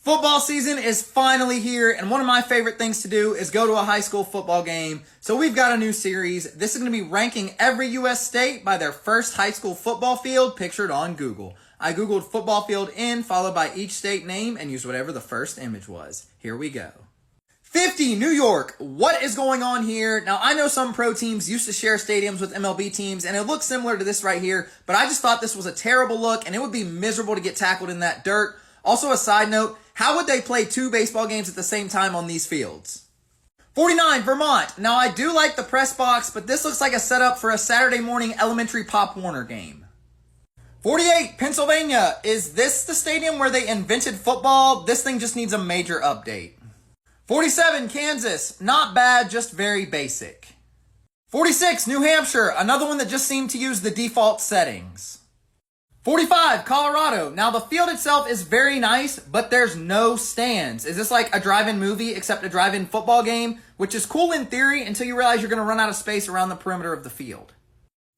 Football season is finally here, and one of my favorite things to do is go to a high school football game. So we've got a new series. This is going to be ranking every U.S. state by their first high school football field pictured on Google. I Googled football field in, followed by each state name, and used whatever the first image was. Here we go. 50, New York. What is going on here? Now, I know some pro teams used to share stadiums with MLB teams, and it looks similar to this right here, but I just thought this was a terrible look, and it would be miserable to get tackled in that dirt. Also, a side note, how would they play two baseball games at the same time on these fields? 49, Vermont. Now, I do like the press box, but this looks like a setup for a Saturday morning elementary Pop Warner game. 48, Pennsylvania. Is this the stadium where they invented football? This thing just needs a major update. 47, Kansas. Not bad, just very basic. 46, New Hampshire. Another one that just seemed to use the default settings. 45, Colorado. Now, the field itself is very nice, but there's no stands. Is this like a drive-in movie except a drive-in football game? Which is cool in theory until you realize you're going to run out of space around the perimeter of the field.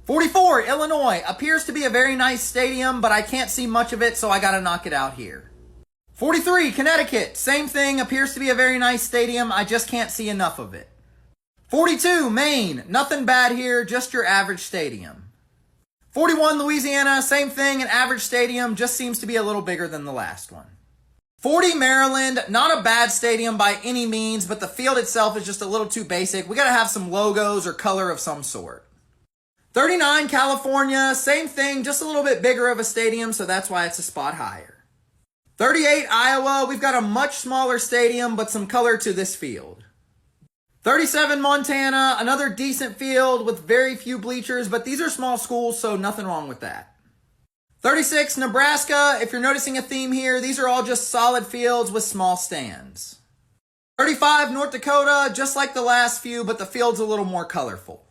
44, Illinois. Appears to be a very nice stadium, but I can't see much of it, so I got to knock it out here. 43, Connecticut. Same thing. Appears to be a very nice stadium. I just can't see enough of it. 42, Maine. Nothing bad here, just your average stadium. 41, Louisiana, same thing, an average stadium, just seems to be a little bigger than the last one. 40, Maryland, not a bad stadium by any means, but the field itself is just a little too basic. We got to have some logos or color of some sort. 39, California, same thing, just a little bit bigger of a stadium, so that's why it's a spot higher. 38, Iowa, we've got a much smaller stadium, but some color to this field. 37, Montana, another decent field with very few bleachers, but these are small schools, so nothing wrong with that. 36, Nebraska, if you're noticing a theme here, these are all just solid fields with small stands. 35, North Dakota, just like the last few, but the field's a little more colorful.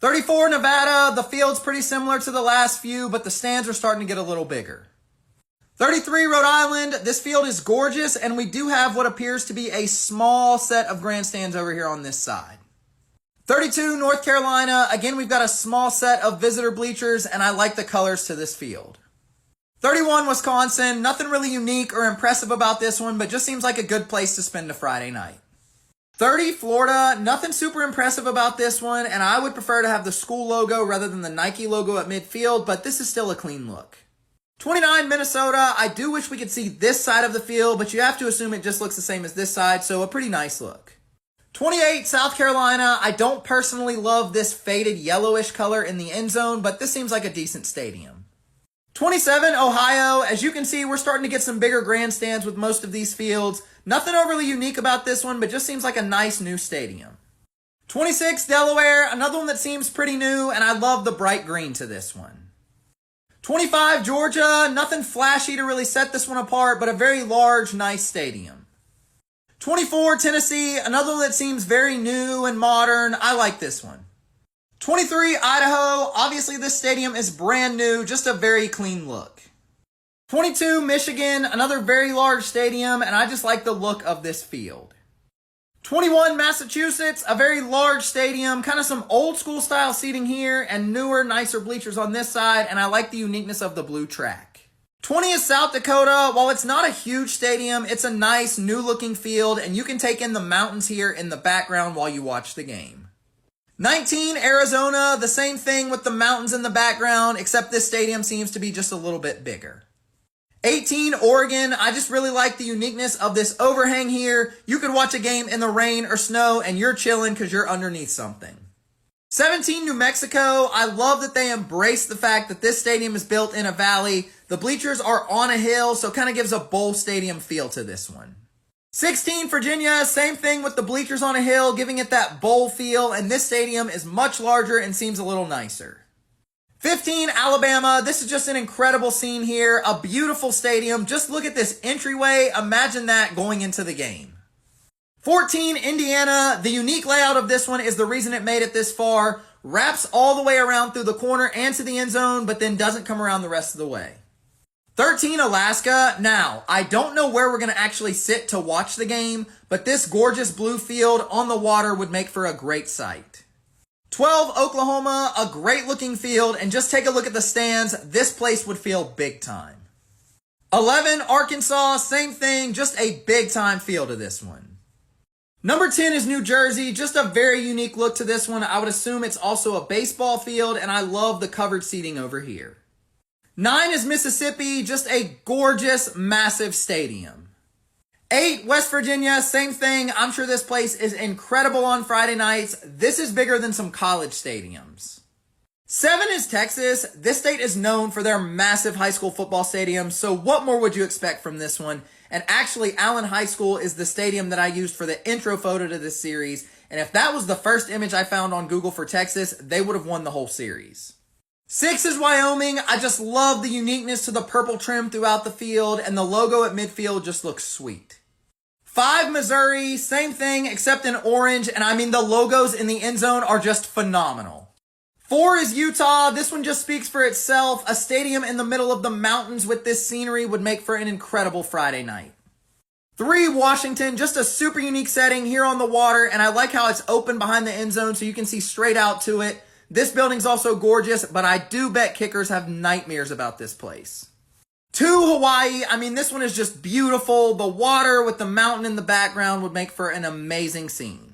34, Nevada, the field's pretty similar to the last few, but the stands are starting to get a little bigger. 33, Rhode Island, this field is gorgeous, and we do have what appears to be a small set of grandstands over here on this side. 32, North Carolina, again, we've got a small set of visitor bleachers, and I like the colors to this field. 31, Wisconsin, nothing really unique or impressive about this one, but just seems like a good place to spend a Friday night. 30, Florida, nothing super impressive about this one, and I would prefer to have the school logo rather than the Nike logo at midfield, but this is still a clean look. 29, Minnesota, I do wish we could see this side of the field, but you have to assume it just looks the same as this side, so a pretty nice look. 28, South Carolina, I don't personally love this faded yellowish color in the end zone, but this seems like a decent stadium. 27, Ohio, as you can see, we're starting to get some bigger grandstands with most of these fields. Nothing overly unique about this one, but just seems like a nice new stadium. 26, Delaware, another one that seems pretty new, and I love the bright green to this one. 25, Georgia, nothing flashy to really set this one apart, but a very large, nice stadium. 24, Tennessee, another one that seems very new and modern. I like this one. 23, Idaho, obviously this stadium is brand new, just a very clean look. 22, Michigan, another very large stadium, and I just like the look of this field. 21, Massachusetts, a very large stadium, kind of some old school style seating here and newer, nicer bleachers on this side, and I like the uniqueness of the blue track. 20 is South Dakota. While it's not a huge stadium, it's a nice new looking field, and you can take in the mountains here in the background while you watch the game. 19, Arizona, the same thing with the mountains in the background, except this stadium seems to be just a little bit bigger. 18, Oregon, I just really like the uniqueness of this overhang here. You could watch a game in the rain or snow and you're chilling because you're underneath something. 17, New Mexico, I love that they embrace the fact that this stadium is built in a valley. The bleachers are on a hill, so it kind of gives a bowl stadium feel to this one. 16, Virginia, same thing with the bleachers on a hill, giving it that bowl feel, and this stadium is much larger and seems a little nicer. 15, Alabama, this is just an incredible scene here, a beautiful stadium. Just look at this entryway, imagine that going into the game. 14, Indiana, the unique layout of this one is the reason it made it this far. Wraps all the way around through the corner and to the end zone, but then doesn't come around the rest of the way. 13, Alaska, now, I don't know where we're going to actually sit to watch the game, but this gorgeous blue field on the water would make for a great sight. 12, Oklahoma, a great looking field, and just take a look at the stands. This place would feel big time. 11, Arkansas, same thing, just a big time feel to this one. Number 10 is New Jersey, just a very unique look to this one. I would assume it's also a baseball field, and I love the covered seating over here. 9 is Mississippi, just a gorgeous, massive stadium. 8, West Virginia, same thing. I'm sure this place is incredible on Friday nights. This is bigger than some college stadiums. 7 is Texas. This state is known for their massive high school football stadium, so what more would you expect from this one? And actually, Allen High School is the stadium that I used for the intro photo to this series, and if that was the first image I found on Google for Texas, they would have won the whole series. 6 is Wyoming. I just love the uniqueness to the purple trim throughout the field, and the logo at midfield just looks sweet. 5, Missouri, same thing except in orange, and I mean the logos in the end zone are just phenomenal. 4 is Utah. This one just speaks for itself. A stadium in the middle of the mountains with this scenery would make for an incredible Friday night. 3, Washington, just a super unique setting here on the water, and I like how it's open behind the end zone so you can see straight out to it. This building's also gorgeous, but I do bet kickers have nightmares about this place. 2, Hawaii. I mean, this one is just beautiful. The water with the mountain in the background would make for an amazing scene.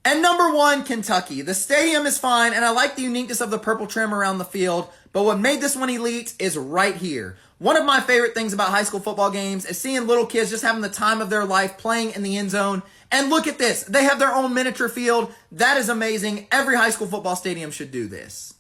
And number 1, Kentucky. The stadium is fine, and I like the uniqueness of the purple trim around the field, but what made this one elite is right here. One of my favorite things about high school football games is seeing little kids just having the time of their life playing in the end zone. And look at this. They have their own miniature field. That is amazing. Every high school football stadium should do this.